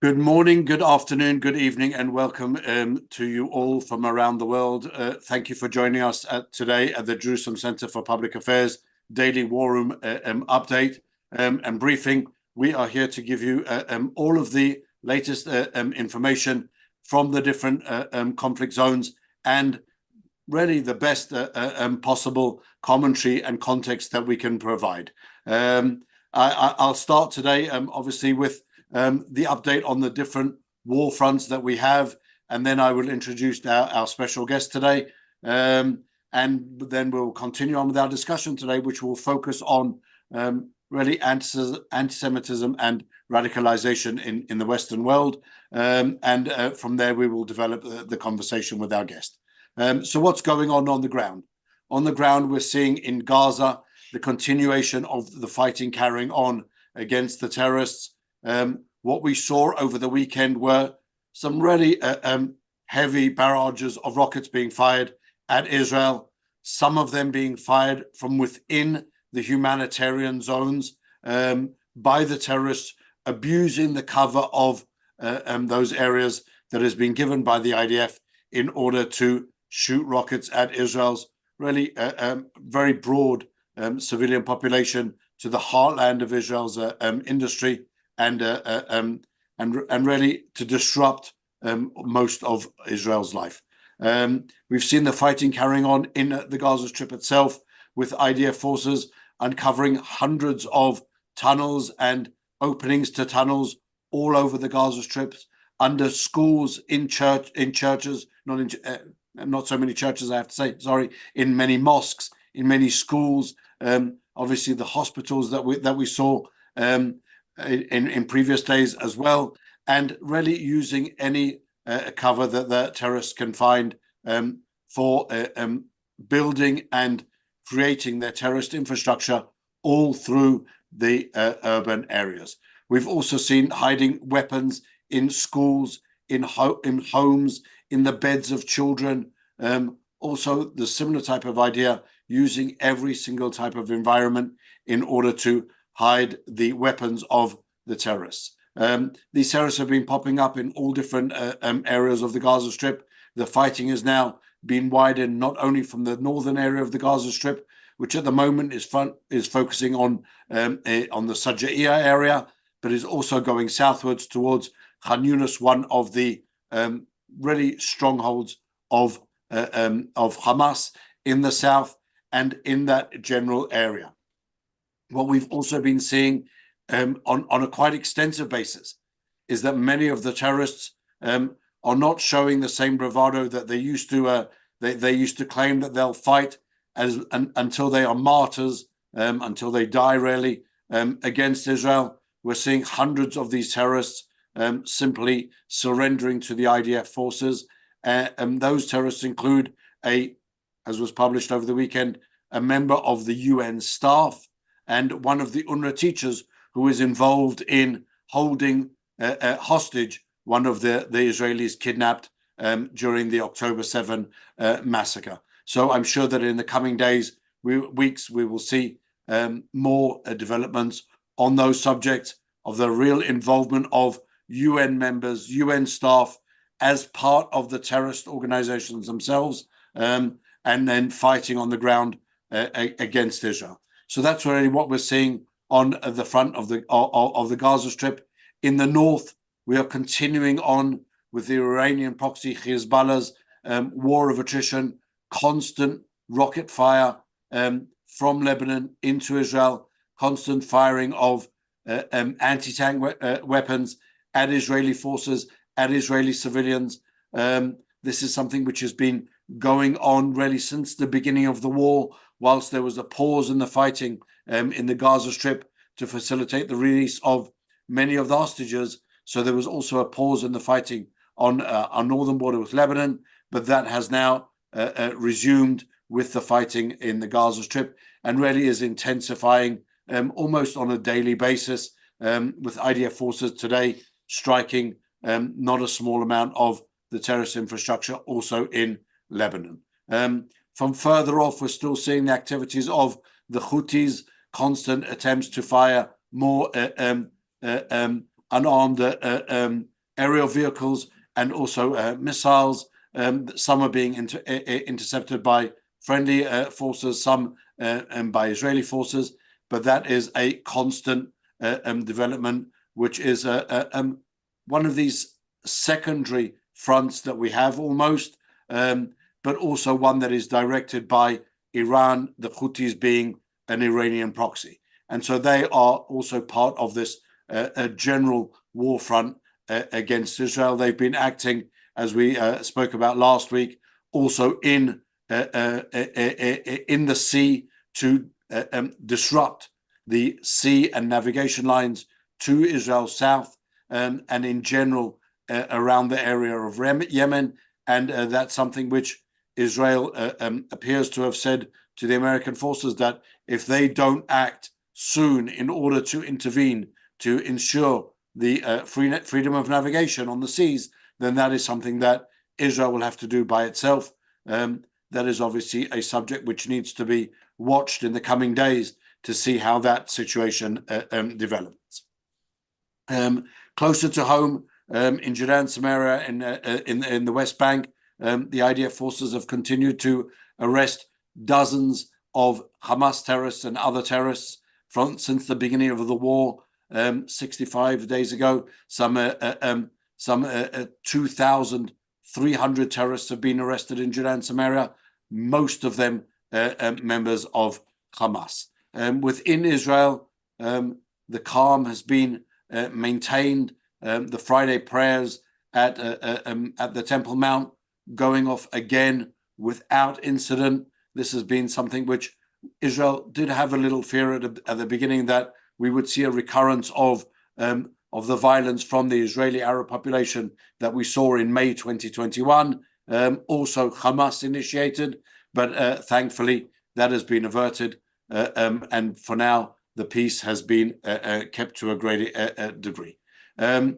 Good morning, good afternoon, good evening, and welcome to you all from around the world. Thank you for joining us today at the Jerusalem Center for Public Affairs Daily War Room update and briefing. We are here to give you all of the latest information from the different conflict zones and really the best possible commentary and context that we can provide. I'll start today, obviously, with the update on the different war fronts that we have, and then I will introduce our special guest today, and then we'll continue on with our discussion today, which will focus on really anti-Semitism and radicalization in the Western world, and from there we will develop the conversation with our guest. So what's going on the ground? On the ground, we're seeing in Gaza the continuation of the fighting carrying on against the terrorists. What we saw over the weekend were some really heavy barrages of rockets being fired at Israel, some of them being fired from within the humanitarian zones by the terrorists, abusing the cover of those areas that has been given by the IDF in order to shoot rockets at Israel's really very broad civilian population, to the heartland of Israel's industry, and really to disrupt most of Israel's life. We've seen the fighting carrying on in the Gaza Strip itself, with IDF forces uncovering hundreds of tunnels and openings to tunnels all over the Gaza Strip, under schools, in churches, not so many churches, I have to say, sorry, in many mosques, in many schools, obviously the hospitals that we saw in previous days as well, and really using any cover that the terrorists can find for building and creating their terrorist infrastructure all through the urban areas. We've also seen hiding weapons in schools, in homes, in the beds of children. Also, the similar type of idea, using every single type of environment in order to hide the weapons of the terrorists. These terrorists have been popping up in all different areas of the Gaza Strip. The fighting has now been widened not only from the northern area of the Gaza Strip, which at the moment is focusing on the Sajaiya area, but is also going southwards towards Khan Yunis, one of the really strongholds of Hamas in the south and in that general area. What we've also been seeing on a quite extensive basis is that many of the terrorists are not showing the same bravado that they used to. They used to claim that they'll fight until they are martyrs, until they die, really, against Israel. We're seeing hundreds of these terrorists simply surrendering to the IDF forces. And those terrorists include as was published over the weekend, a member of the UN staff and one of the UNRWA teachers who is involved in holding hostage one of the Israelis kidnapped during the October 7 massacre. So I'm sure that in the coming days, weeks, we will see more developments on those subjects, of the real involvement of UN members, UN staff, as part of the terrorist organizations themselves, and then fighting on the ground against Israel. So that's really what we're seeing on the front of the Gaza Strip. In the north, we are continuing on with the Iranian proxy Hezbollah's war of attrition, constant rocket fire from Lebanon into Israel, constant firing of anti-tank weapons at Israeli forces, at Israeli civilians. This is something which has been going on really since the beginning of the war, whilst there was a pause in the fighting in the Gaza Strip to facilitate the release of many of the hostages. So there was also a pause in the fighting on our northern border with Lebanon, but that has now resumed with the fighting in the Gaza Strip, and really is intensifying almost on a daily basis, with IDF forces today striking not a small amount of the terrorist infrastructure also in Lebanon. From further off, we're still seeing the activities of the Houthis, constant attempts to fire more unarmed aerial vehicles and also missiles. Some are being intercepted by friendly forces, some by Israeli forces, but that is a constant development, which is one of these secondary fronts that we have almost, but also one that is directed by Iran, the Houthis being an Iranian proxy. And so they are also part of this general war front against Israel. They've been acting, as we spoke about last week, also in the sea to disrupt the sea and navigation lines to Israel's south, and in general around the area of Yemen. And that's something which Israel appears to have said to the American forces, that if they don't act soon in order to intervene to ensure the freedom of navigation on the seas, then that is something that Israel will have to do by itself. That is obviously a subject which needs to be watched in the coming days to see how that situation develops. Closer to home, in Judea and Samaria, in the West Bank, the IDF forces have continued to arrest dozens of Hamas terrorists and other terrorists since the beginning of the war. 65 days ago, some 2,300 terrorists have been arrested in Judea and Samaria, most of them members of Hamas. Within Israel, the calm has been maintained. The Friday prayers at the Temple Mount going off again without incident. This has been something which Israel did have a little fear at the beginning, that we would see a recurrence of the violence from the Israeli Arab population that we saw in May 2021, also Hamas initiated, but thankfully that has been averted, and for now the peace has been kept to a greater degree. And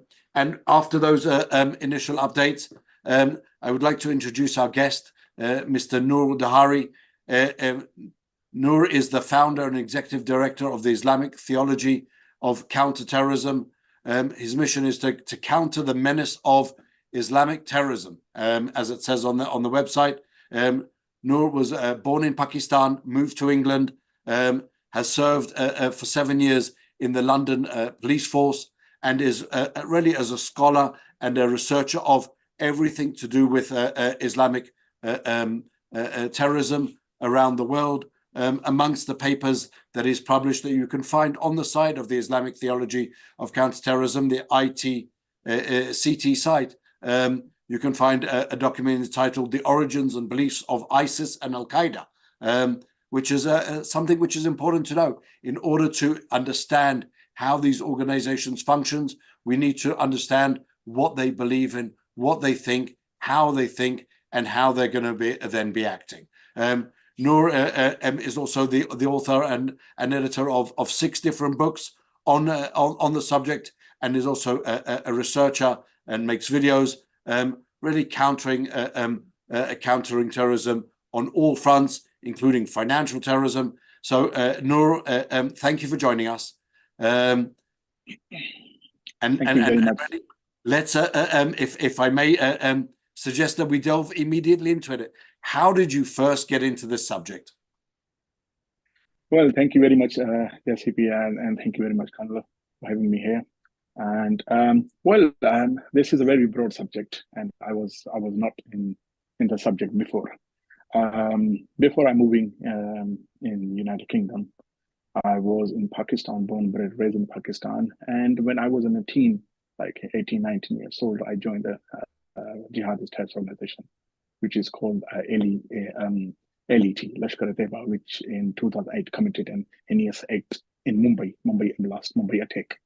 after those initial updates, I would like to introduce our guest, Mr. Noor Dahri. Noor is the founder and executive director of the Islamic Theology of Counterterrorism. His mission is to counter the menace of Islamic terrorism, as it says on the website. Noor was born in Pakistan, moved to England, has served for 7 years in the London police force, and is really as a scholar and a researcher of everything to do with Islamic terrorism around the world. Amongst the papers that is published that you can find on the side of the Islamic Theology of Counterterrorism, the ITCT site, you can find a document entitled The Origins and Beliefs of ISIS and Al-Qaeda, which is something which is important to know. In order to understand how these organizations function, we need to understand what they believe in, what they think, and how they're going to then be acting. Noor is also the author and editor of 6 different books on the subject, and is also a researcher and makes videos really countering terrorism on all fronts, including financial terrorism. So Noor, thank you for joining us. Thank you very much. Let's, if I may, suggest that we delve immediately into it. How did you first get into this subject? Well, thank you very much, JCP, and thank you very much, Kanla, for having me here. And this is a very broad subject, and I was not in the subject before. Before I moving in United Kingdom, I was in Pakistan, born, bred, raised in Pakistan. And when I was in a teen, like 18, 19 years old, I joined a jihadist terrorist organization, which is called LET, Lashkar-e-Taiba, which in 2008 committed an heinous act in Mumbai attack.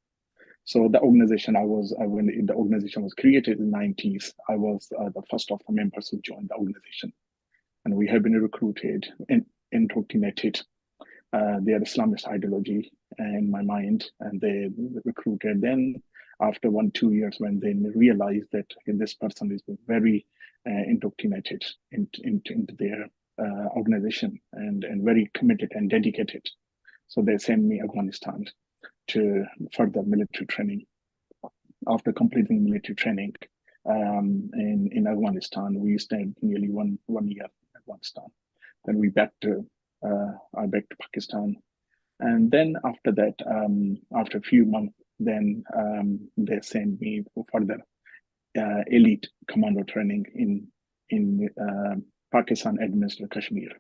So the organization when the organization was created in the 90s, I was the first of the members who joined the organization. And we have been recruited and indoctrinated their Islamist ideology in my mind, and they recruited. Then after 1-2 years, when they realized that this person is very indoctrinated into their organization and very committed and dedicated, so they sent me Afghanistan to further military training. after completing military training in Afghanistan. We stayed nearly one year in Afghanistan. Then I back to Pakistan. And then after that, after a few months, then they sent me for further elite commando training in Pakistan administered Kashmir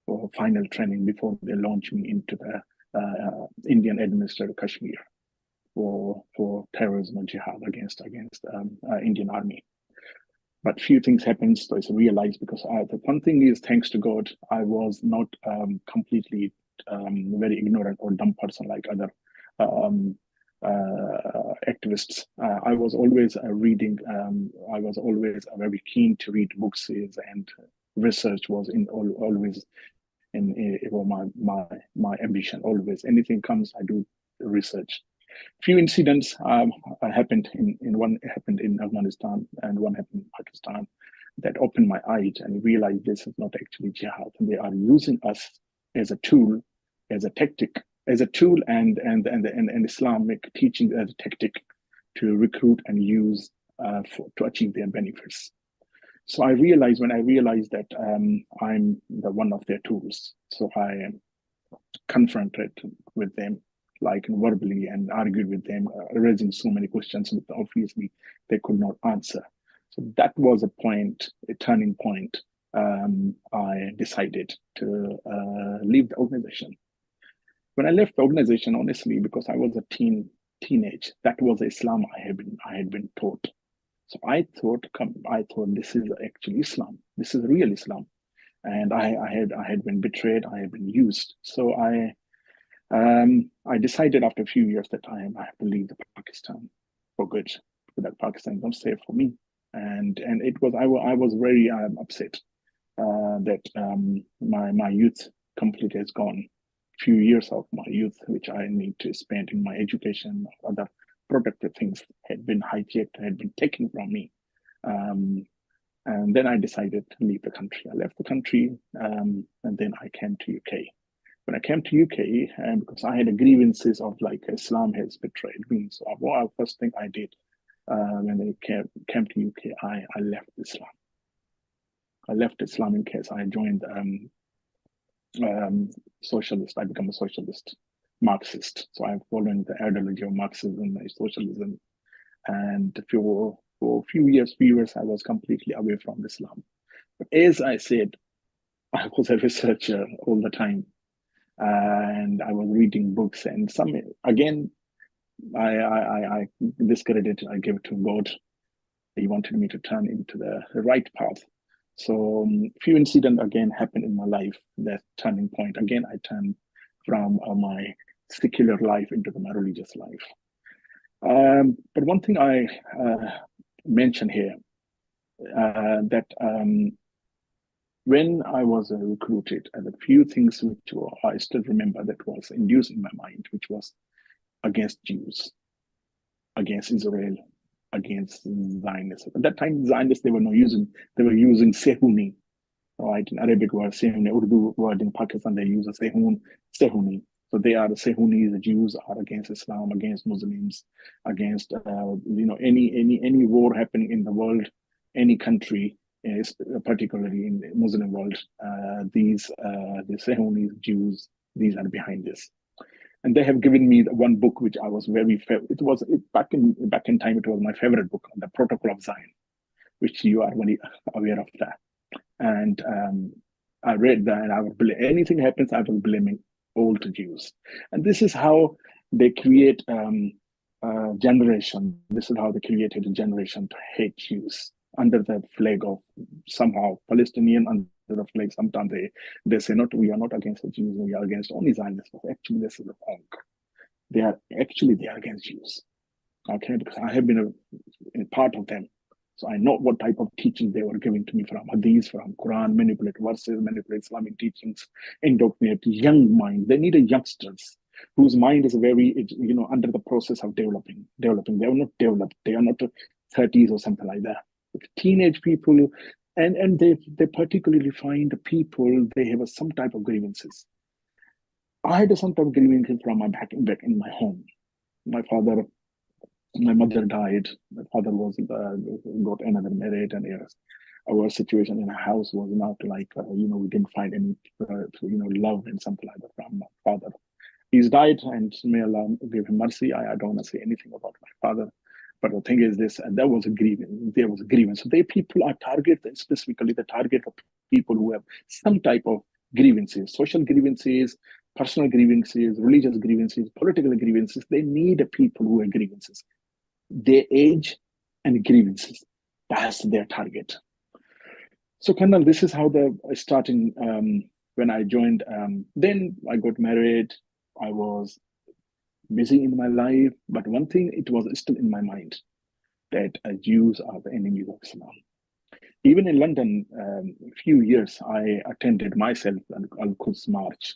for final training before they launch me into the Indian administered Kashmir for terrorism and jihad against Indian army. But few things happened, so I realized, because the one thing is, thanks to God, I was not completely very ignorant or dumb person like other activists. I was always reading. I was always very keen to read books, and research was always in my ambition. Always, anything comes, I do research. Few incidents happened one happened in Afghanistan and one happened in Pakistan that opened my eyes and realized this is not actually jihad. They are using us as a tool, as a tactic, as a tool, and Islamic teaching as a tactic to recruit and use to achieve their benefits. So I realized that I'm the one of their tools. So I confronted with them, like verbally, and argued with them, raising so many questions that obviously they could not answer. So that was a turning point. I decided to leave the organization. When I left the organization, honestly, because I was a teenage, that was Islam I had been taught. So I thought this is actually Islam. This is real Islam, and I had been betrayed. I had been used. So I decided after a few years that I have to leave Pakistan for good. That Pakistan is not safe for me, and it was I was very upset that my youth completely has gone. Few years of my youth, which I need to spend in my education, other productive things, had been hijacked, had been taken from me. And then I decided to leave the country. I left the country, and then I came to UK. When I came to UK, because I had grievances of like Islam has betrayed me. So first thing I did when I came to UK, I left Islam. I left Islam in case I joined socialist. I become a socialist, Marxist. So I'm following the ideology of Marxism and socialism. And for a few years, I was completely away from Islam. But as I said, I was a researcher all the time. And I was reading books, and some, again, I discredited, I gave it to God. He wanted me to turn into the right path. So few incidents again happened in my life, that turning point. Again, I turned from my secular life into my religious life. But one thing I mention here, that when I was recruited, and a few things which I still remember that was induced in my mind, which was against Jews, against Israel, against Zionists. At that time, Zionists, they were using Sehuni, right? In Arabic word, Sehuni, Urdu word in Pakistan, they use a Sehuni. So they are the Sehunis, the Jews are against Islam, against Muslims, against any war happening in the world, any country, particularly in the Muslim world, the Sehunis, Jews, these are behind this. And they have given me one book which I was back in time, it was my favorite book, The Protocol of Zion, which you are very aware of that. And I read that, and anything happens, I will blaming all to Jews. And this is how they create generation. This is how they created a generation to hate Jews under the flag of somehow Palestinian, under the flag. Sometimes they say, not, we are not against the Jews, we are against only Zionists. But actually, this is wrong. They are against Jews. Okay, because I have been a part of them. So I know what type of teaching they were giving to me from Hadith, from Quran, manipulate verses, manipulate Islamic teachings, indoctrinate young mind. They need youngsters whose mind is very, under the process of developing. They are not developed. They are not 30s or something like that. Teenage people, and they particularly find people, they have some type of grievances. I had some type of grievances from my back in my home. My father My mother died. My father was got another marriage, and yes, our situation in our house was not like we didn't find any love and something like that from my father. He's died, and may Allah give him mercy. I don't want to say anything about my father, but the thing is this, and there was a grievance. There was a grievance. So they people are targeted, specifically the target of people who have some type of grievances, social grievances, personal grievances, religious grievances, political grievances. They need people who have grievances. Their age and grievances. That's their target. So, Kanal, this is how the starting when I joined. Then I got married. I was busy in my life, but one thing it was still in my mind that Jews are the enemies of Islam. Even in London, a few years I attended myself an Al-Quds March,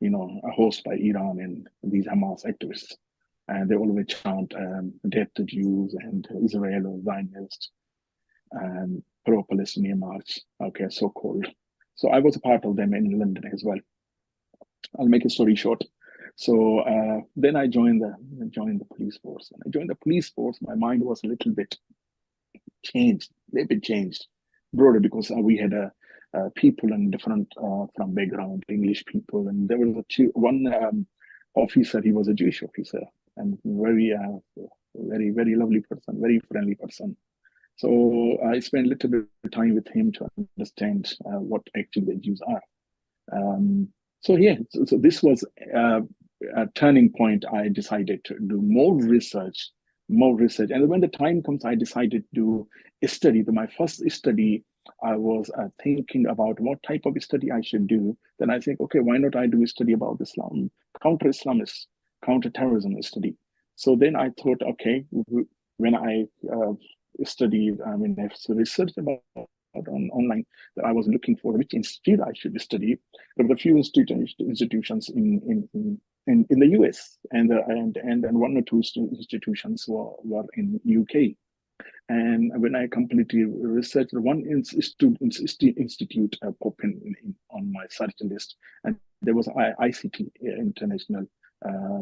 a host by Iran and these Hamas activists. And they always chant death to Jews and Israel or Zionist and pro-Palestinian march, okay, so-called. So I was a part of them in London as well. I'll make a story short. So then I joined the police force. When I joined the police force, my mind was a little bit changed, broader, because we had people and different from background, English people, and there was one officer. He was a Jewish officer and very lovely person, very friendly person. So I spent a little bit of time with him to understand what actually the Jews are. So this was a turning point. I decided to do more research. And when the time comes, I decided to study. My first study, I was thinking about what type of study I should do. Then I think, okay, why not I do a study about Islam, counter-Islamist, counter-terrorism study. So then I thought, okay, when I studied, I researched about online, that I was looking for which institute I should study. There were a few institutions in the US, and one or two institutions were in UK. And when I completely researched, one institute popped on my search list, and there was ICT, International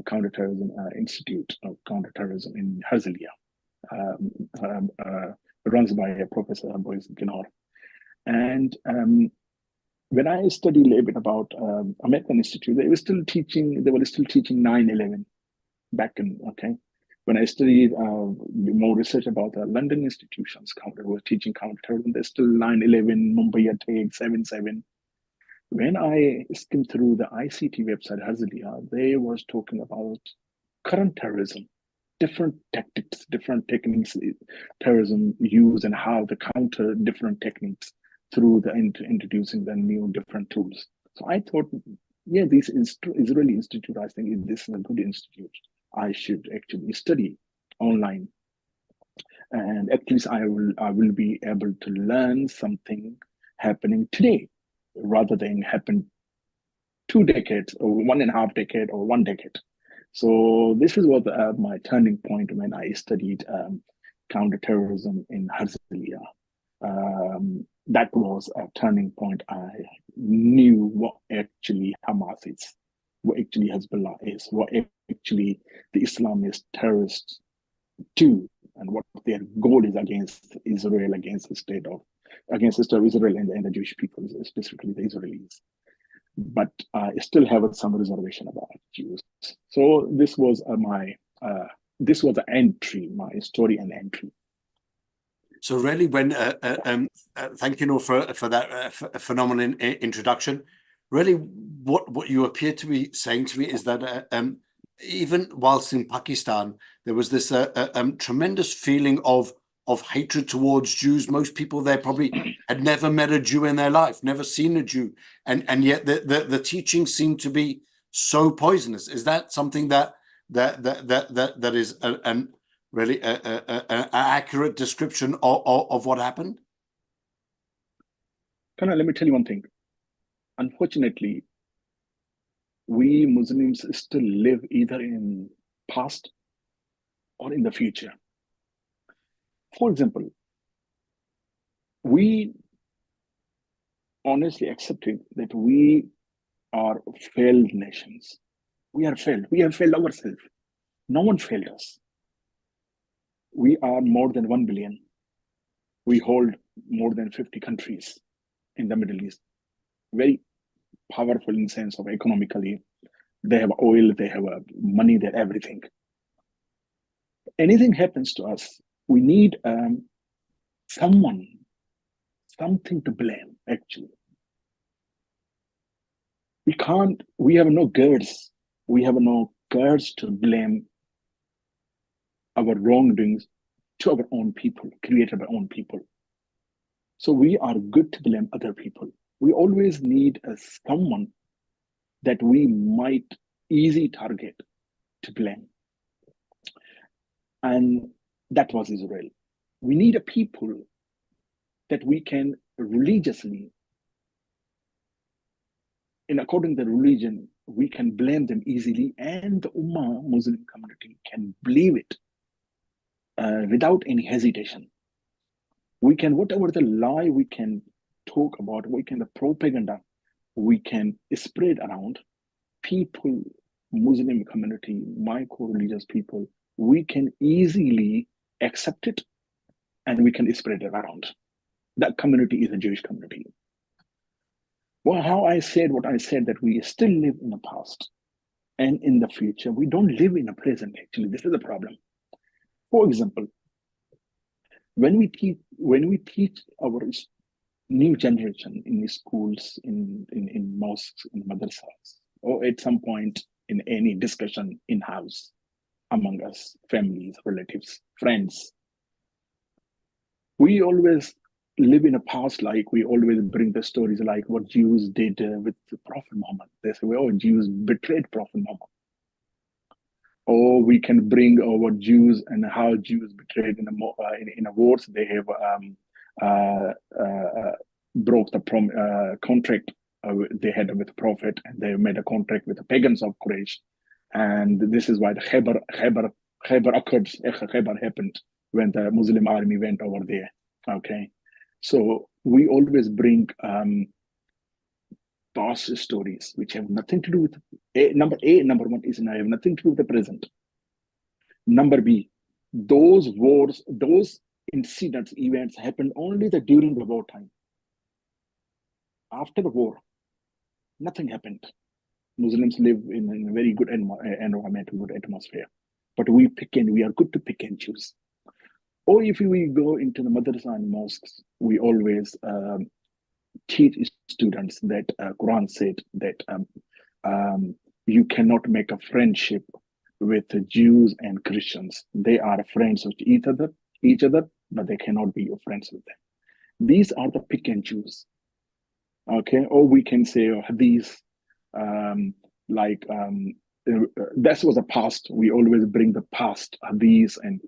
Counterterrorism Institute of Counterterrorism in Herzliya, runs by Professor Boyce Ginor. And when I studied a little bit about American Institute, they were still teaching 9/11 back in, okay. When I studied more research about the London institutions, who were teaching counterterrorism, there's still 9/11, Mumbai attack, 7/7. When I skimmed through the ICT website, Herzliya, they was talking about current terrorism, different tactics, different techniques terrorism use, and how to counter different techniques through the introducing the new different tools. So I thought, yeah, this Israeli institute, I think this is a good institute. I should actually study online, and at least I will be able to learn something happening today, rather than happen 2 decades or 1.5 decade or 1 decade. So this is what my turning point when I studied counterterrorism in Herzliya. That was a turning point. I knew what actually Hamas is, what actually Hezbollah is, what actually the Islamist terrorists do, and what their goal is against Israel, against the state of Israel and the Jewish people, specifically the Israelis. But I still have some reservation about Jews. So this was this was the entry, my story and entry. So really, when thank you, Noor, for that phenomenal introduction. Really, what you appear to be saying to me is that even whilst in Pakistan, there was this tremendous feeling of hatred towards Jews. Most people there probably had never met a Jew in their life, never seen a Jew, and yet the teaching seemed to be so poisonous. Is that something that is really an accurate description of what happened? Kana, let me tell you one thing. Unfortunately, we Muslims still live either in past or in the future. For example, we honestly accepted that we are failed nations. We are failed. We have failed ourselves. No one failed us. We are more than 1 billion. We hold more than 50 countries in the Middle East. Very powerful in the sense of economically. They have oil, they have money, they have everything. Anything happens to us, we need someone, something to blame, actually. We have no guards. We have no guards to blame our wrongdoings to our own people, created by our own people. So we are good to blame other people. We always need someone that we might easily target to blame. And that was Israel. We need a people that we can religiously, in according to the religion, we can blame them easily, and the Ummah Muslim community can believe it without any hesitation. We can, whatever the lie we can talk about, the propaganda we can spread around, people, Muslim community, my co-religious people, we can easily accept it and we can spread it around. That community is a Jewish community. Well, how I said what I said, that we still live in the past and in the future. We don't live in the present, actually. This is the problem. For example, when we teach our new generation in the schools, in mosques, in madrasas, or at some point in any discussion in-house among us, families, relatives, friends, we always live in a past, like we always bring the stories like what Jews did with the Prophet Muhammad. They say, oh, Jews betrayed Prophet Muhammad. Or we can bring over Jews and how Jews betrayed in a wars. They have broke the contract they had with the Prophet, and they made a contract with the pagans of Quraysh. And this is why the Khaybar Accords happened when the Muslim army went over there. Okay, so we always bring past stories which have nothing to do with number one is have nothing to do with the present. Number B, those wars, those incidents, events happened only during the wartime. After the war, nothing happened. Muslims live in a very good environment, good atmosphere. But we are good to pick and choose. Or if we go into the madrasa and mosques, we always teach students that Quran said that you cannot make a friendship with the Jews and Christians. They are friends of each other, but they cannot be your friends with them. These are the pick and choose. Okay, or we can say these this was a past. We always bring the past, these and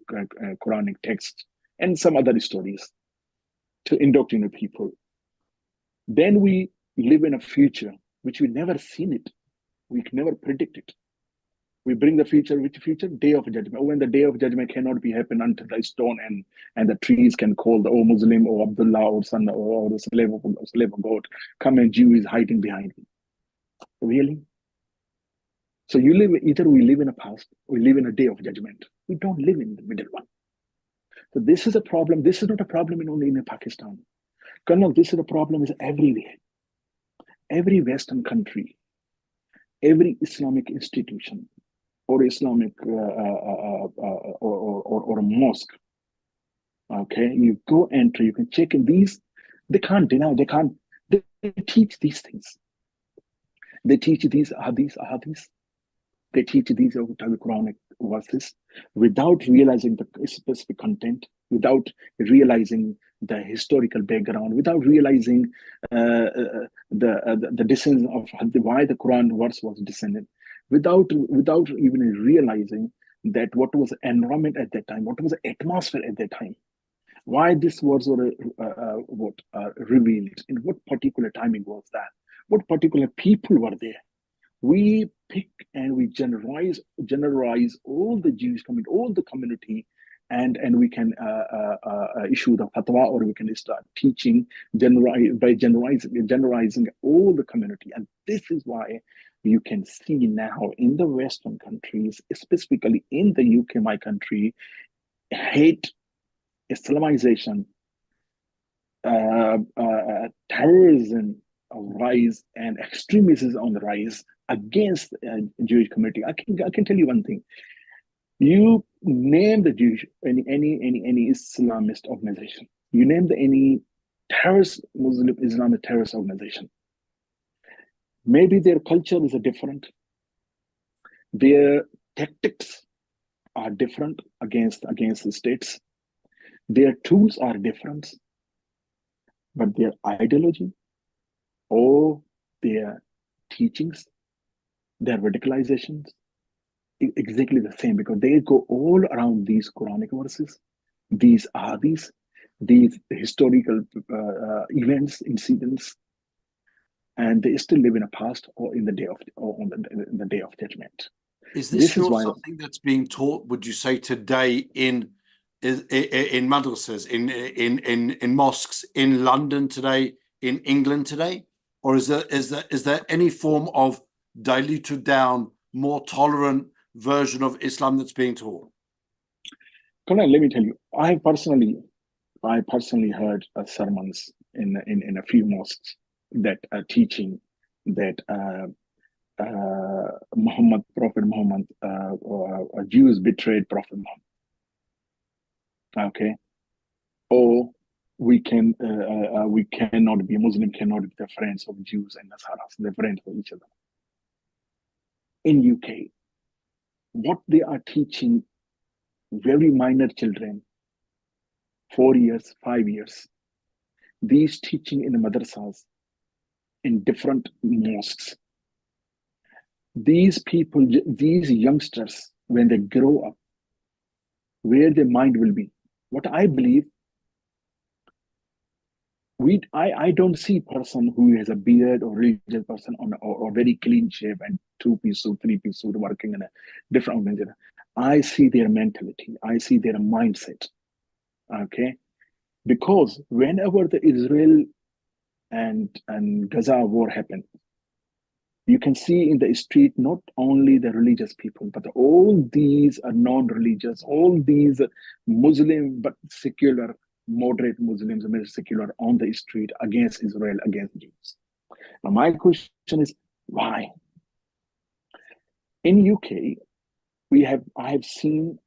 Quranic texts and some other stories to indoctrinate people. Then we live in a future which we never seen it. We can never predict it. We bring the future, which future? Day of judgment. When the day of judgment cannot be happen until the stone and the trees can call the Muslim or Abdullah or son or the slave of God, come and Jew is hiding behind me. Really? So either we live in a past, or we live in a day of judgment. We don't live in the middle one. So this is a problem. This is not a problem only in Pakistan. Colonel, this is a problem is everywhere. Every Western country, every Islamic institution, or Islamic or a mosque. Okay, you go enter, you can check in these. They can't deny. They teach these things. They teach these hadiths. They teach these Quranic verses without realizing the specific content, without realizing the historical background, without realizing the descent of why the Quran verse was descended, without even realizing that what was the environment at that time, what was the atmosphere at that time, why this words were revealed, in what particular timing was that, what particular people were there. We pick and we generalize all the Jewish community, all the community, and we can issue the fatwa, or we can start teaching generalizing all the community. And this is why you can see now in the Western countries, specifically in the UK, my country, hate, Islamization, terrorism rise, and extremism on the rise against Jewish community. I can tell you one thing. You name the Jewish any Islamist organization. You name any terrorist Muslim Islamic terrorist organization. Maybe their culture is different. Their tactics are different against the states. Their tools are different, but their ideology or their teachings, their radicalizations, exactly the same, because they go all around these Quranic verses, these ahadith, these historical events, incidents, and they still live in a past or in the day of or on the day of judgment. Is this not something that's being taught, would you say, today in madrasas, in mosques in London today, in England today? Or is there any form of diluted down, more tolerant version of Islam that's being taught? Let me tell you, I personally heard sermons in a few mosques that are teaching that Prophet Muhammad, Jews betrayed Prophet Muhammad. Okay, or we cannot be Muslim, cannot be the friends of Jews and Nasaras, the friends of each other. In UK, what they are teaching very minor children, 4 years, 5 years, these teaching in the madrasas, in different mosques. These people, these youngsters, when they grow up, where their mind will be. What I believe, I don't see a person who has a beard or religious person or very clean shave and 2-piece suit, 3-piece suit working in a different organization. I see their mentality. I see their mindset. Okay, because whenever the Israel and Gaza war happened, you can see in the street not only the religious people, but all these are non-religious, all these Muslim but secular, moderate Muslims, secular on the street against Israel, against Jews. Now my question is, why? In UK, I have seen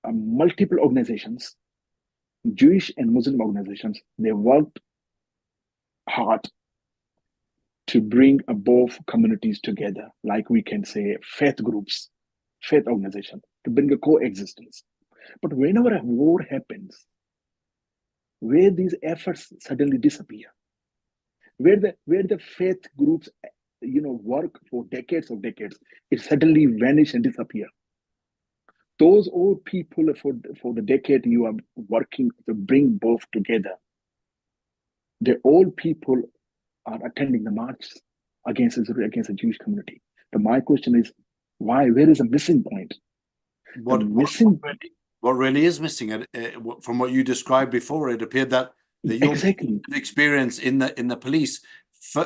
multiple organizations, Jewish and Muslim organizations, they worked hard to bring both communities together, like we can say faith groups, faith organization, to bring a coexistence. But whenever a war happens, where these efforts suddenly disappear, where the faith groups work for decades, it suddenly vanish and disappear. Those old people for the decade you are working to bring both together, the old people are attending the march against Israel, against the Jewish community. But my question is, why? Where is the missing point? What really is missing? From what you described before, it appeared that your exactly experience in the police,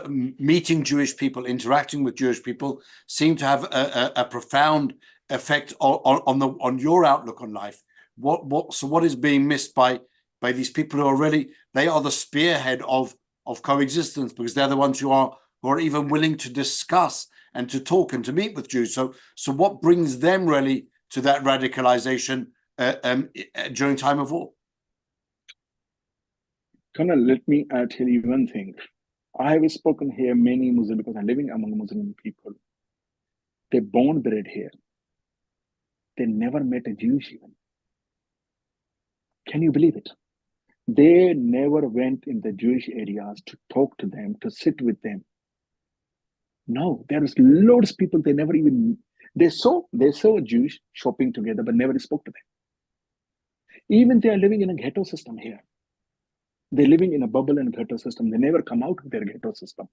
meeting Jewish people, interacting with Jewish people, seemed to have a profound effect on your outlook on life. What is being missed by these people who are really, they are the spearhead of coexistence, because they're the ones who are even willing to discuss and to talk and to meet with Jews. So what brings them really to that radicalization during time of war? Colonel, let me tell you one thing. I have spoken here many Muslims, because I'm living among Muslim people. They're born bred here. They never met a Jewish even. Can you believe it? They never went in the Jewish areas to talk to them, to sit with them. No, there is loads of people they never even, they saw Jewish shopping together, but never spoke to them. Even they are living in a ghetto system here. They're living in a bubble and ghetto system. They never come out of their ghetto system.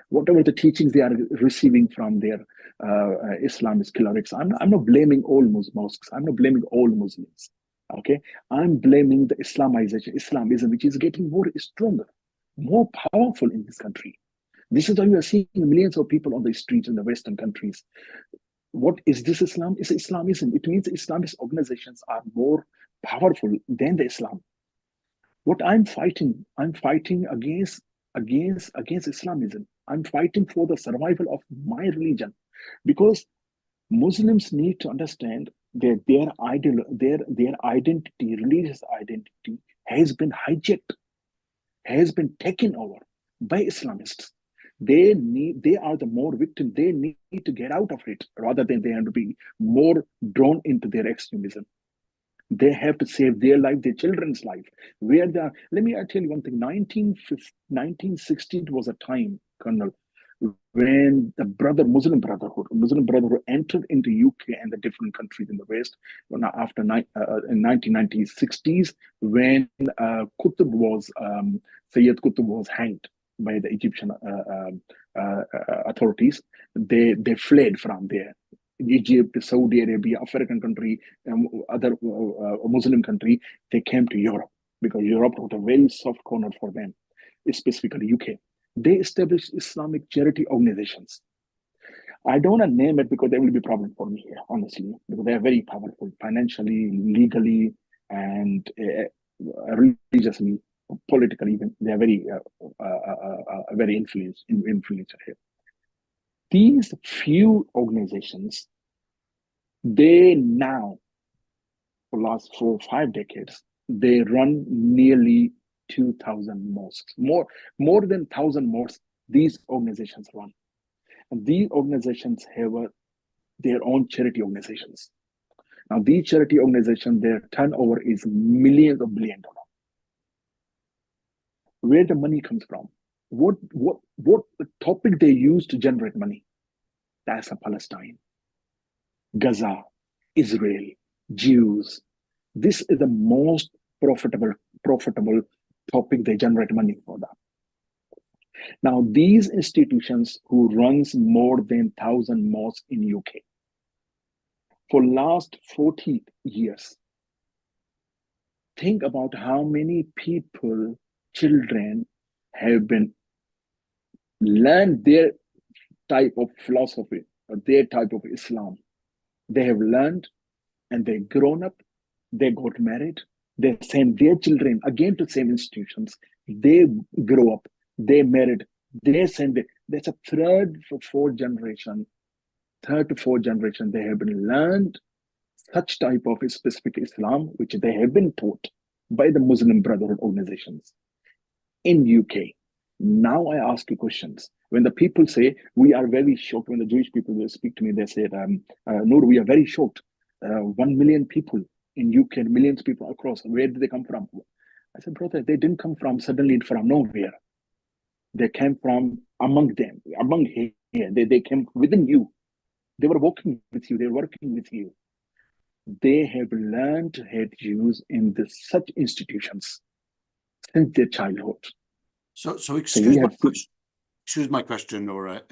Whatever the teachings they are receiving from their Islamist clerics, I'm not blaming all mosques. I'm not blaming all Muslims. Okay, I'm blaming the Islamization, Islamism, which is getting more stronger, more powerful in this country. This is why you are seeing millions of people on the streets in the Western countries What is this Islam? It's Islamism. It means Islamist organizations are more powerful than the Islam. What I'm fighting against Islamism. I'm fighting for the survival of my religion, because Muslims need to understand that their identity, religious identity, has been hijacked, has been taken over by Islamists. They are the more victim. They need to get out of it rather than they have to be more drawn into their extremism. They have to save their life, their children's life. Where they are, let me tell you one thing. 1960 was a time, Colonel, when the Muslim Brotherhood entered into UK and the different countries in the West. After in 1960s, when Sayyid Qutb was hanged by the Egyptian authorities, they fled from there. Egypt, Saudi Arabia, African country, other Muslim country, they came to Europe because Europe was a very soft corner for them, specifically UK. They established Islamic charity organizations. I don't want to name it because there will be a problem for me here, honestly, because they are very powerful financially, legally, and religiously, politically. Even they are very influential here. These few organizations, they now, for the last 4 or 5 decades, they run nearly 2,000 mosques. More than 1,000 mosques these organizations run. And these organizations have their own charity organizations. Now, these charity organizations, their turnover is millions of billion dollars. Where the money comes from? What topic they use to generate money? That's Palestine, Gaza, Israel, Jews. This is the most profitable topic they generate money for that. Now, these institutions who runs more than 1,000 mosques in UK for last 40 years, think about how many people, children, have been learned their type of philosophy or their type of Islam. They have learned and they've grown up, they got married, they send their children again to same institutions. They grow up, they married, they send it. That's a third to fourth generation, they have been learned such type of specific Islam, which they have been taught by the Muslim Brotherhood organizations in UK. Now I ask you questions. When the people say, we are very shocked, when the Jewish people will speak to me, they say, Noor, we are very shocked. 1 million people in UK, millions of people across, where did they come from? I said, brother, they didn't come from suddenly from nowhere. They came from among here. They came within you. They were walking with you, they were working with you. They have learned to hate Jews in such institutions since their childhood. So excuse my question, Nora.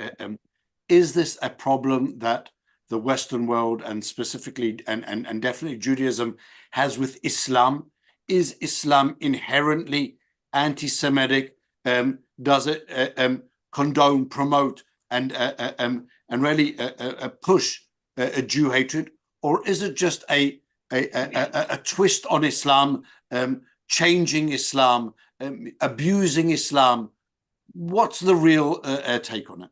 Is this a problem that the Western world and specifically and definitely Judaism has with Islam? Is Islam inherently anti-Semitic? Does it condone, promote, and really push a Jew hatred, or is it just a twist on Islam, changing Islam, abusing Islam? What's the real take on it?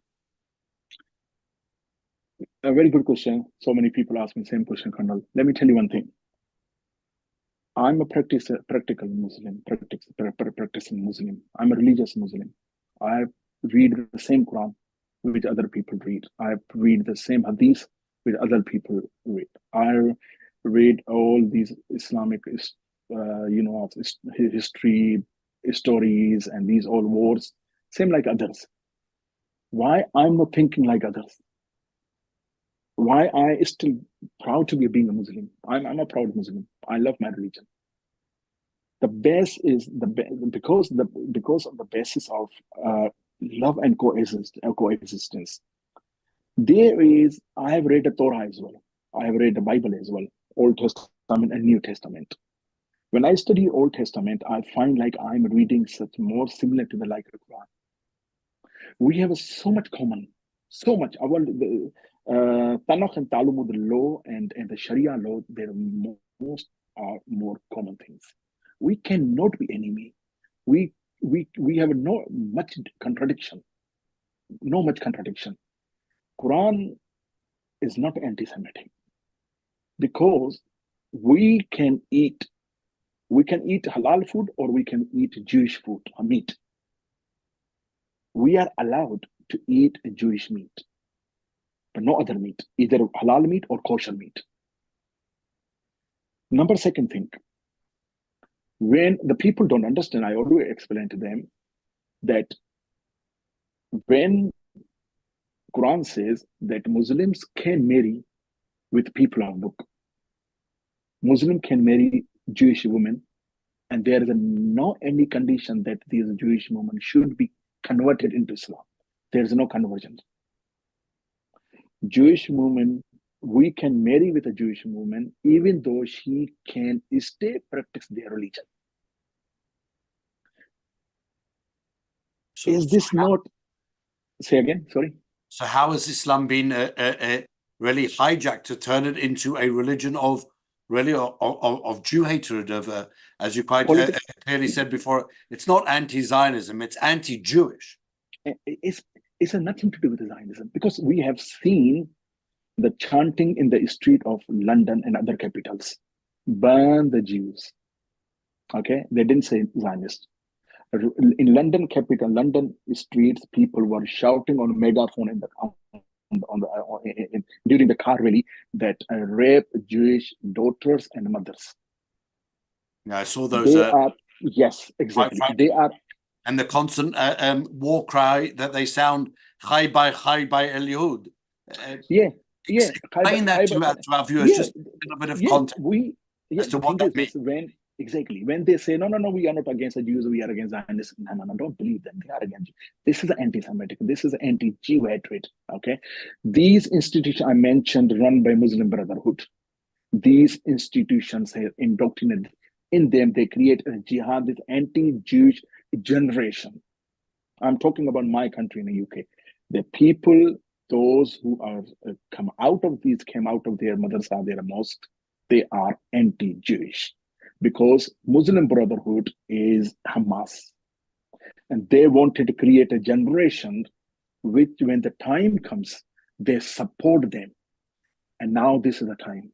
A very good question. So many people ask me the same question, Colonel. Let me tell you one thing. I'm a practicing Muslim. I'm a religious Muslim. I read the same Quran which other people read. I read the same Hadith which other people read. I read all these Islamic, history, stories, and these all wars, same like others. Why I'm not thinking like others? Why I still proud to be being a Muslim? I'm a proud Muslim. I love my religion. The best is because of the basis of love and coexistence. I have read the Torah as well. I have read the Bible as well, Old Testament and New Testament. When I study Old Testament, I find like I'm reading such more similar to the like the Quran. We have so much common, so much. Tanakh and Talmud law and the Sharia law, they're most are more common things. We cannot be enemy. We have no much contradiction. No much contradiction. Quran is not anti-Semitic because we can eat halal food or we can eat Jewish food or meat. We are allowed to eat Jewish meat, but no other meat, either halal meat or kosher meat. Second thing, when the people don't understand, I always explain to them that when Quran says that Muslims can marry with people of book, Muslim can marry Jewish women, and there is no any condition that these Jewish women should be converted into Islam. There is no conversion. Jewish woman, we can marry with a Jewish woman even though she can stay practice their religion. So, is this not? Say again, sorry. So how has Islam been really hijacked to turn it into a religion of really of Jew hatred, of as you quite clearly said before, it's not anti-Zionism, it's anti-Jewish. It's nothing to do with Zionism, because we have seen the chanting in the street of London and other capitals, burn the Jews. Okay, they didn't say Zionist. In London capital, London streets, people were shouting on megaphone in the during the car rally that rape Jewish daughters and mothers. Yeah, I saw those. They are, yes, exactly. They are, and the constant war cry that they sound, "Chai by El Yehud." Yeah. Explain that to our viewers, just a bit of context as to what that means. When they say, no, we are not against the Jews, we are against Zionists. No, don't believe them. They are against Jews. This is anti-Semitic. This is anti-Jew hatred. Okay, these institutions I mentioned, run by Muslim Brotherhood, these institutions have indoctrinated in them. They create a jihadist, anti-Jewish generation. I'm talking about my country in the UK. The people, those who are came out of their madrasa, their mosque, they are anti-Jewish. Because Muslim Brotherhood is Hamas. And they wanted to create a generation which, when the time comes, they support them. And now this is the time.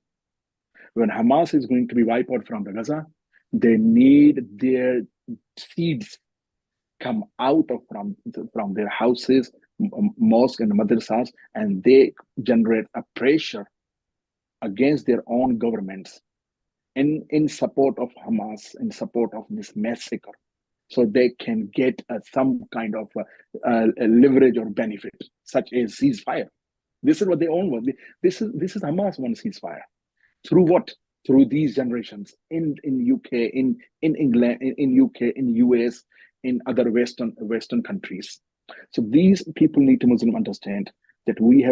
When Hamas is going to be wiped out from the Gaza, they need their seeds come out of from their houses, mosques and madrasas, and they generate a pressure against their own governments in support of Hamas, in support of this massacre, so they can get some kind of leverage or benefit, such as ceasefire. This is what they own. This is Hamas wants ceasefire. Through what? Through these generations in UK, in England, in UK, in US, in other Western countries. So these people need to Muslim understand that we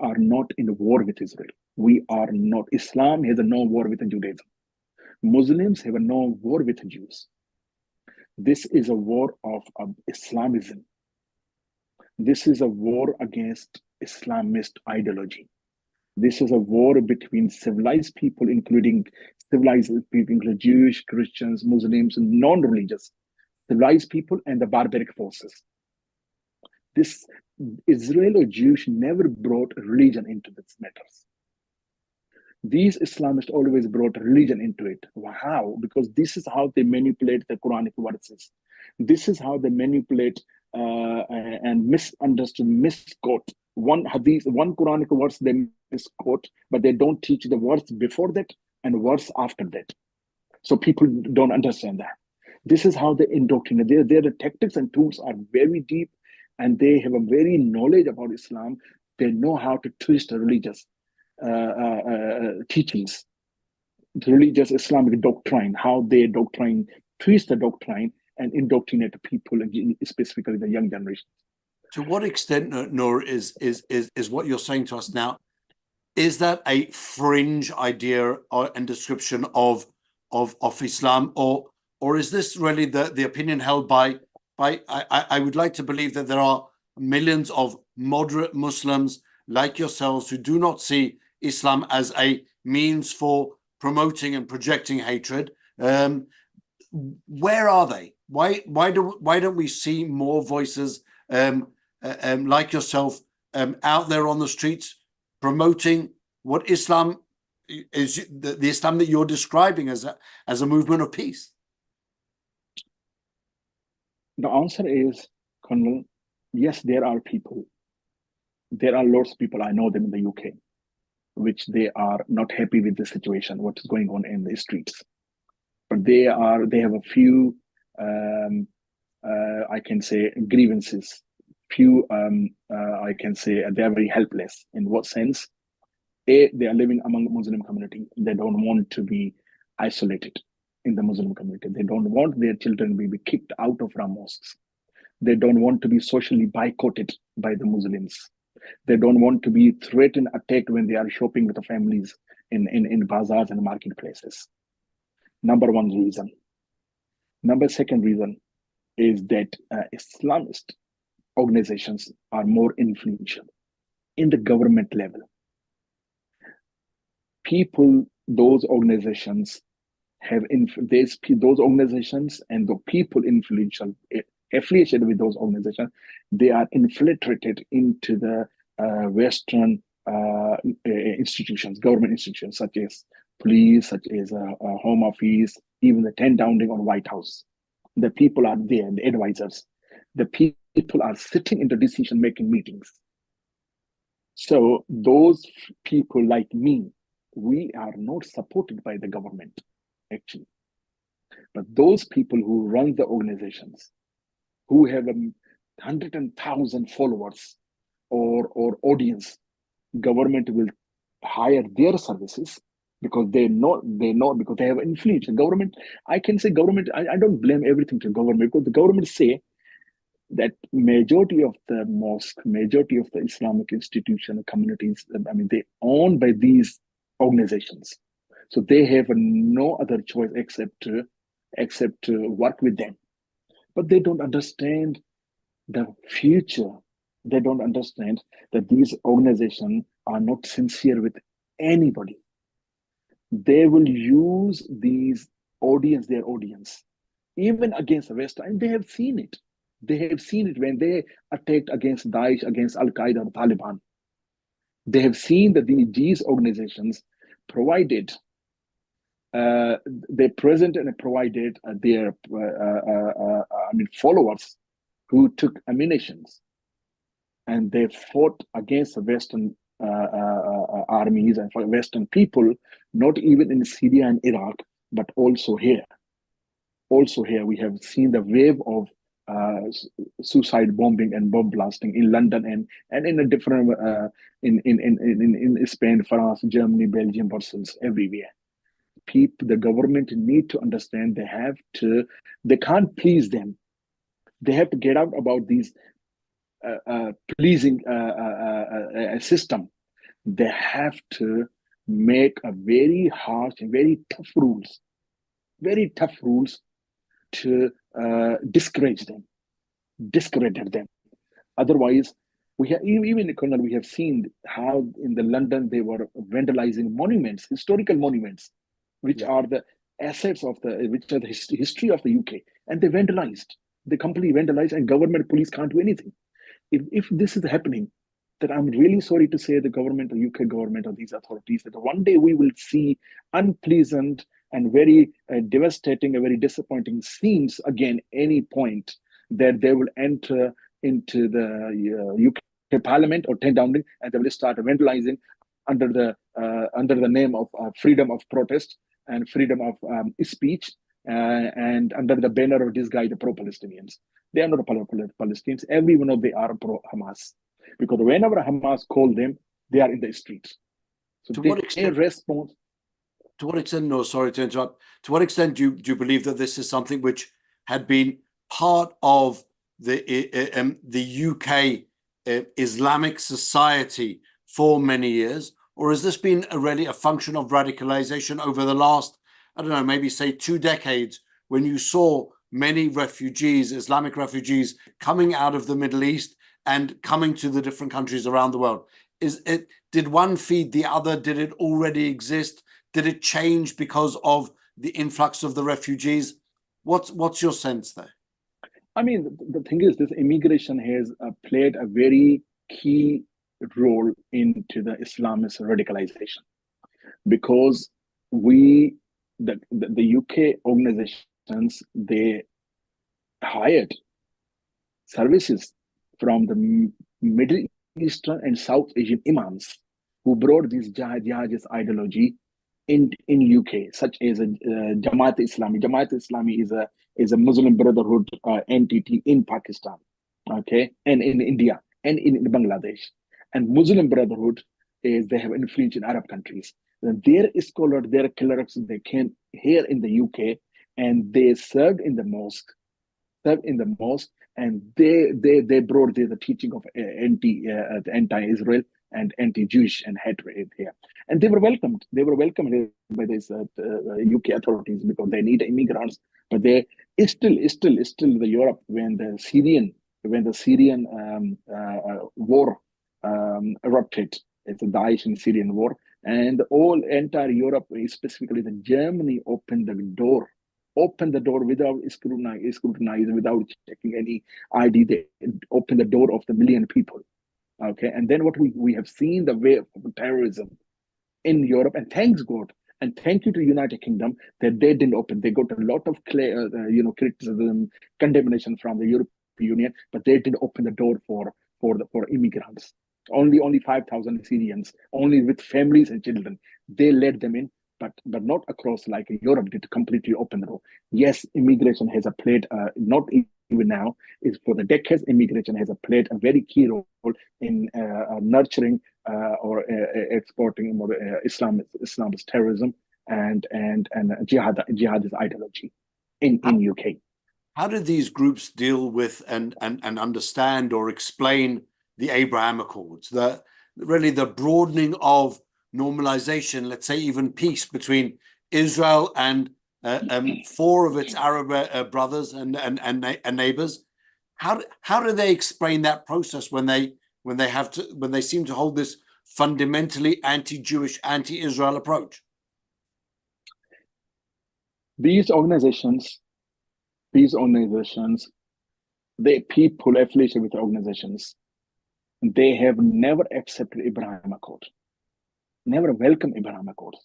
are not in a war with Israel. We are not. Islam has no war with Judaism. Muslims have no war with Jews. This is a war of Islamism. This is a war against Islamist ideology. This is a war between civilized people, including Jewish, Christians, Muslims, non-religious, civilized people, and the barbaric forces. This Israel or Jews never brought religion into this matters. These Islamists always brought religion into it. How? Because this is how they manipulate the Quranic verses. This is how they manipulate and misquote. One hadith, one Quranic verse they misquote, but they don't teach the verse before that and verse after that. So people don't understand that. This is how they indoctrinate. Their tactics and tools are very deep, and they have a very knowledge about Islam. They know how to twist the religious teachings, the religious Islamic doctrine, how they twist the doctrine and indoctrinate people, and specifically the young generation. To what extent, Noor, is what you're saying to us now, is that a fringe idea and description of Islam, or is this really the opinion held by I would like to believe that there are millions of moderate Muslims like yourselves who do not see Islam as a means for promoting and projecting hatred. Where are they? Why don't we see more voices like yourself out there on the streets promoting what Islam is, the Islam that you're describing as a movement of peace? The answer is, Colonel, yes, there are people. There are lots of people, I know them in the UK, which they are not happy with the situation, what is going on in the streets. But they have a few, I can say, grievances. Few, I can say, they are very helpless. In what sense? A, they are living among Muslim community. They don't want to be isolated in the Muslim community. They don't want their children to be kicked out of our mosques. They don't want to be socially boycotted by the Muslims. They don't want to be threatened, attacked when they are shopping with the families in bazaars and marketplaces. Number one reason. Second reason is that Islamist organizations are more influential in the government level. People, those organizations have those organizations and the people influential affiliated with those organizations, they are infiltrated into the Western institutions, government institutions, such as police, such as Home Office, even the 10 Downing on White House. The people are there, the advisors. The people are sitting in the decision-making meetings. So those people like me, we are not supported by the government, actually. But those people who run the organizations, who have 100,000 followers or audience, government will hire their services because they know because they have influence. The government, I can say government, I don't blame everything to government, because the government say that majority of the mosque, majority of the Islamic institution communities, I mean, they owned by these organizations. So they have no other choice except to work with them. But they don't understand the future. They don't understand that these organizations are not sincere with anybody. They will use their audience, even against the West. And they have seen it. They have seen it when they attacked against Daesh, against Al-Qaeda, or Taliban. They have seen that these organizations provided, they presented and provided their followers who took ammunition, and they fought against the Western armies and for Western people, not even in Syria and Iraq, but also here. Also here, we have seen the wave of suicide bombing and bomb blasting in London and in a different in Spain, France, Germany, Belgium, Brussels, everywhere. The government need to understand they can't please them. They have to get out about these pleasing system. They have to make a very harsh and very tough rules to discourage them, discredit them. Otherwise, even in Colonel, we have seen how in the London they were vandalizing monuments, historical monuments, which are the assets of which are the history of the UK, and they vandalized. They completely vandalized, and government police can't do anything. If this is happening, then I'm really sorry to say the government, the UK government, or these authorities, that one day we will see unpleasant and very devastating and very disappointing scenes again, any point that they will enter into the UK Parliament or 10 Downing, and they will start vandalizing under the name of freedom of protest and freedom of speech, and under the banner of this guy, the pro-Palestinians. They are not Palestinians. Every one of them are pro-Hamas, because whenever Hamas call them, they are in the streets. So to what extent? Response. To what extent? No, sorry to interrupt. To what extent do you believe that this is something which had been part of the UK Islamic society for many years, or has this been already a function of radicalization over the last, I don't know, maybe say 2 decades, when you saw many refugees, Islamic refugees, coming out of the Middle East and coming to the different countries around the world? did one feed the other? Did it already exist? Did it change because of the influx of the refugees? What's your sense there? I mean, the thing is, this immigration has played a very key role into the Islamist radicalization, because the UK organizations, they hired services from the Middle Eastern and South Asian imams who brought this jihadist ideology in UK, such as Jamaat Islami. Jamaat Islami is a Muslim Brotherhood entity in Pakistan, okay, and in India and in Bangladesh. And Muslim Brotherhood they have influence in Arab countries. And their scholars, their clerics, they came here in the UK and they served in the mosque, and they brought the teaching of anti-Israel and anti-Jewish and hatred here, and they were welcomed. They were welcomed here by these UK authorities because they need immigrants. But they still the Europe, when the Syrian war erupted. It's a Daesh and Syrian war, and all entire Europe, specifically the Germany, opened the door without scrutinize, without checking any ID. They opened the door of the million people. Okay, and then what we have seen, the wave of terrorism in Europe, and thanks God, and thank you to United Kingdom that they didn't open. They got a lot of criticism, condemnation from the European Union, but they didn't open the door for immigrants. Only 5,000 Syrians, only with families and children. They let them in, but not across like Europe did completely open the door. Yes, immigration has played not even now, is for the decades. Immigration has played a very key role in nurturing or exporting more Islamist terrorism and jihadist ideology in UK. How do these groups deal with and understand or explain the Abraham Accords, really the broadening of normalization, let's say even peace between Israel and four of its Arab brothers and neighbors? How do they explain that process when they seem to hold this fundamentally anti-Jewish, anti-Israel approach? These organizations, they people affiliated with organizations, they have never accepted Abraham Accord, never welcomed Abraham Accords.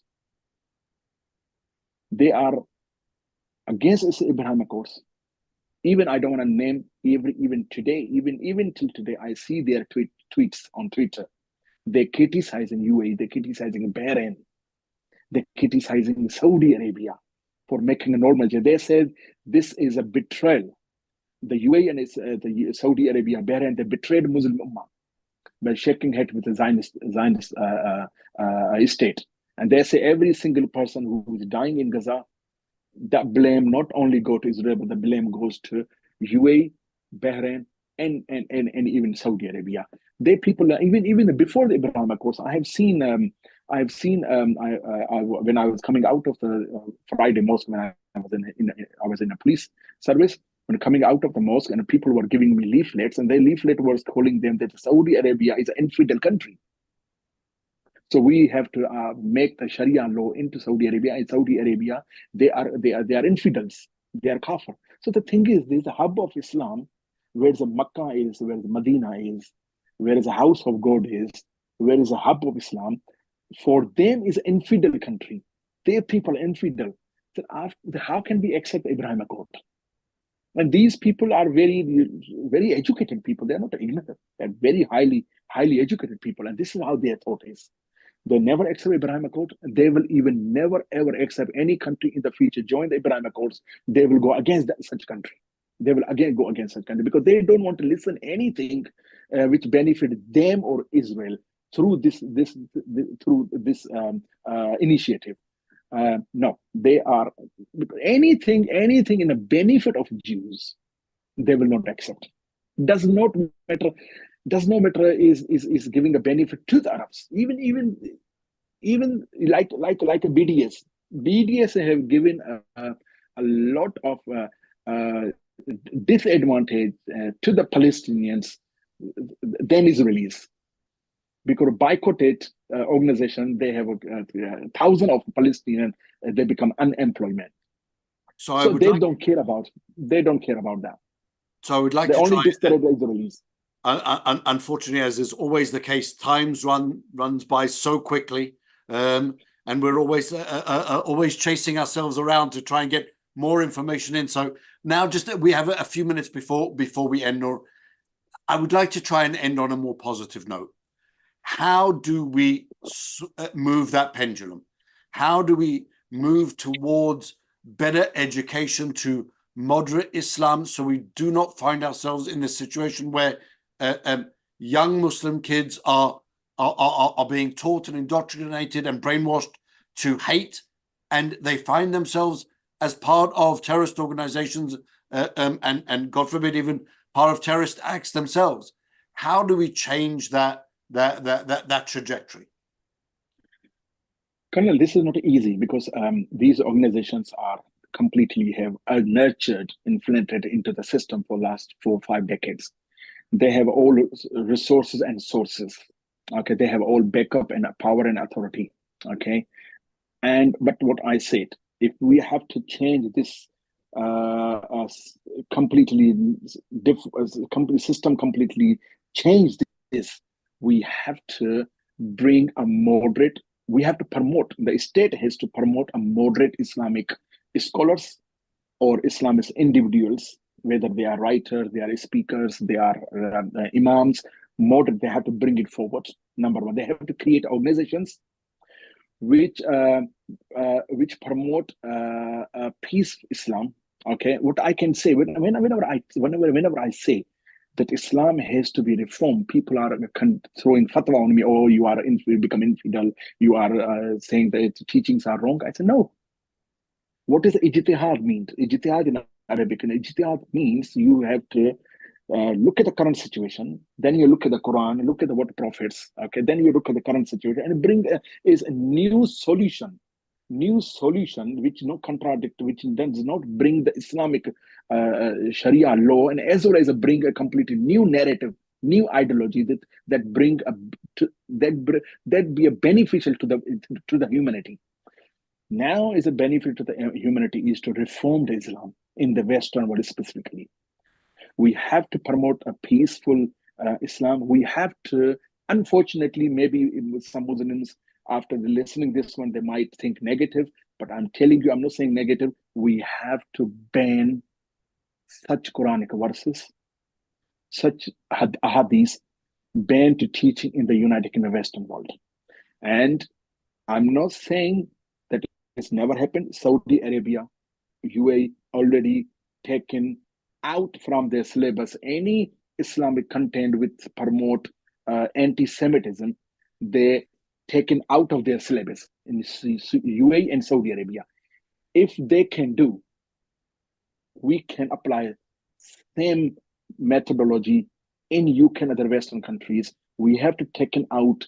They are against Abraham Accords. Even I don't want to name even today, even till today, I see their tweets on Twitter. They're criticizing UAE, they're criticizing Bahrain, they're criticizing Saudi Arabia for making a normal. They said this is a betrayal. The UAE and the Saudi Arabia, Bahrain, they betrayed Muslim Ummah by shaking head with the Zionist state. And they say every single person who is dying in Gaza, that blame not only go to Israel, but the blame goes to UAE, Bahrain, and even Saudi Arabia. They people even before the Abraham Accords, I have seen when I was coming out of the Friday mosque, when I was in a police service, when coming out of the mosque, and people were giving me leaflets, and their leaflet was calling them that Saudi Arabia is an infidel country. So we have to make the Sharia law into Saudi Arabia. In Saudi Arabia, they are infidels. They are kafir. So the thing is, there's a hub of Islam, where the Makkah is, where the Medina is, where the house of God is, where is a hub of Islam. For them, is an infidel country. Their people are infidel. So how can we accept Abraham Accord? And these people are very, very educated people. They're not ignorant. They're very highly educated people. And this is how their thought is. They never accept Abraham Accord. They will even never, ever accept any country in the future join the Abraham Accords. They will go against such country. They will again go against such country because they don't want to listen anything which benefit them or Israel through this initiative. No, they are anything in the benefit of Jews, they will not accept. Does not matter is giving a benefit to the Arabs. Even like a BDS. BDS have given a lot of disadvantage to the Palestinians than Israelis. because boycotted organization, they have 1,000 of Palestinians, they become unemployment. So they don't care about that. So I would like they to only try. discourage the Israelis. Unfortunately, as is always the case, times runs by so quickly, and we're always chasing ourselves around to try and get more information in. So now, just we have a few minutes before we end, or I would like to try and end on a more positive note. How do we move that pendulum? How do we move towards better education to moderate Islam, so we do not find ourselves in this situation where young Muslim kids are being taught and indoctrinated and brainwashed to hate, and they find themselves as part of terrorist organizations, and God forbid, even part of terrorist acts themselves? How do we change that trajectory? Colonel, this is not easy because these organizations are completely have nurtured, infiltrated into the system for the last 4 or 5 decades. They have all resources and sources. Okay, they have all backup and power and authority. Okay, but what I said, if we have to change this system, completely change this, we have to bring a moderate. We have to promote. The state has to promote a moderate Islamic scholars or Islamist individuals, whether they are writers, they are speakers, they are imams. Moderate, they have to bring it forward. Number one, they have to create organizations which promote peace Islam. Okay, what I can say, whenever I say that Islam has to be reformed, people are throwing fatwa on me. Oh, you become infidel. You are saying that the teachings are wrong. I said no. What does ijtihad mean? Ijtihad in Arabic, and ijtihad means you have to look at the current situation, then you look at the Quran, look at what prophets, okay, then you look at the current situation and bring a new solution which no contradict, which does not bring the Islamic Sharia law, and as well as bring a completely new narrative, new ideology that be a beneficial to the humanity. Now is a benefit to the humanity is to reform the Islam in the Western world specifically. We have to promote a peaceful Islam. We have to, unfortunately, maybe some Muslims, after listening this one, they might think negative, but I'm telling you, I'm not saying negative. We have to ban such Quranic verses, such hadiths, ban to teaching in the United Kingdom Western world. And I'm not saying that it's never happened. Saudi Arabia, UAE already taken out from their syllabus any Islamic content which promote anti-Semitism. They taken out of their syllabus in UAE and Saudi Arabia. If they can do, we can apply same methodology in UK and other Western countries. We have to taken out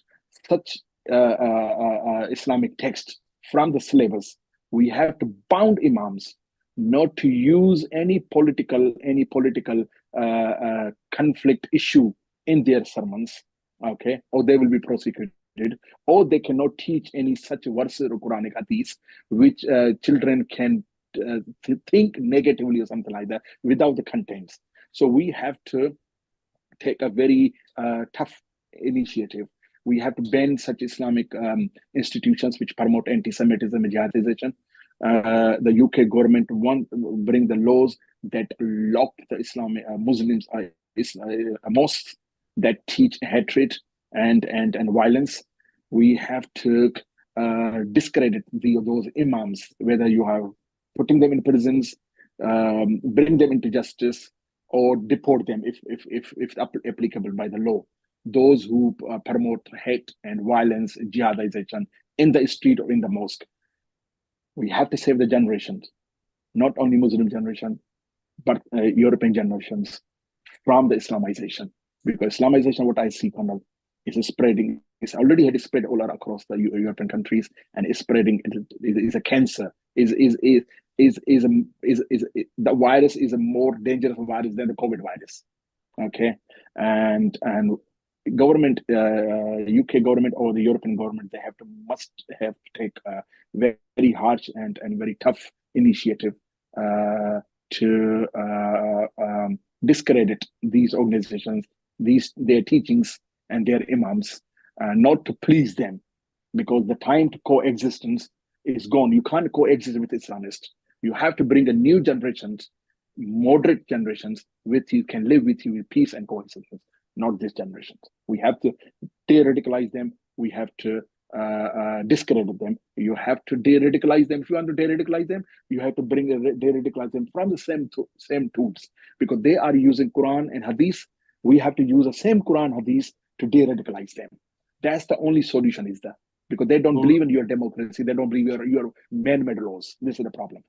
such Islamic text from the syllabus. We have to bound imams not to use any political conflict issue in their sermons, okay, or they will be prosecuted, or they cannot teach any such verses or Quranic hadiths which children can think negatively or something like that without the contents. So we have to take a very tough initiative. We have to ban such Islamic institutions which promote anti-Semitism and jihadization. The UK government bring the laws that lock the Islamic Muslims mosques that teach hatred and violence. We have to discredit those imams, whether you are putting them in prisons, bring them into justice, or deport them if applicable by the law. Those who promote hate and violence, jihadization in the street or in the mosque. We have to save the generations, not only Muslim generation, but European generations from the Islamization. Because Islamization, what I see, Colonel, is spreading. It's already had spread all across the European countries, and is spreading. Is a cancer. The virus is a more dangerous virus than the COVID virus. Okay, and government, UK government or the European government, they must have to take a very harsh and very tough initiative to discredit these organizations, their teachings and their imams, not to please them, because the time to coexistence is gone. You can't coexist with Islamists. You have to bring a new generations, moderate generations, with you can live with you with peace and coexistence, not this generation. We have to de-radicalize them. We have to discredit them. You have to de-radicalize them. If you want to de-radicalize them, you have to de-radicalize them from the same tools, because they are using Quran and Hadith. We have to use the same Quran Hadith to de-radicalize them. That's the only solution is that, because they don't believe in your democracy. They don't believe your man-made laws. This is the problem.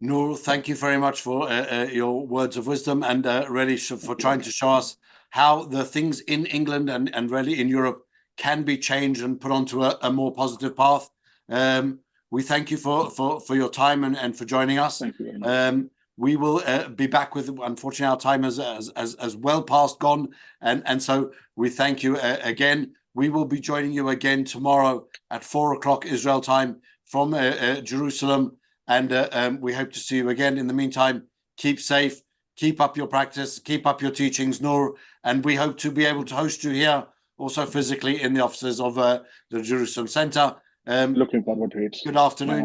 Noor, thank you very much for your words of wisdom, and really for trying to show us how the things in England and really in Europe can be changed and put onto a more positive path. We thank you for your time and for joining us. Thank you very much. We will be back with, unfortunately, our time has well past gone, and so we thank you again. We will be joining you again tomorrow at 4 o'clock Israel time from Jerusalem. And we hope to see you again. In the meantime, keep safe, keep up your practice, keep up your teachings, Noor, and we hope to be able to host you here also physically in the offices of the Jerusalem Center. Looking forward to it. Good afternoon.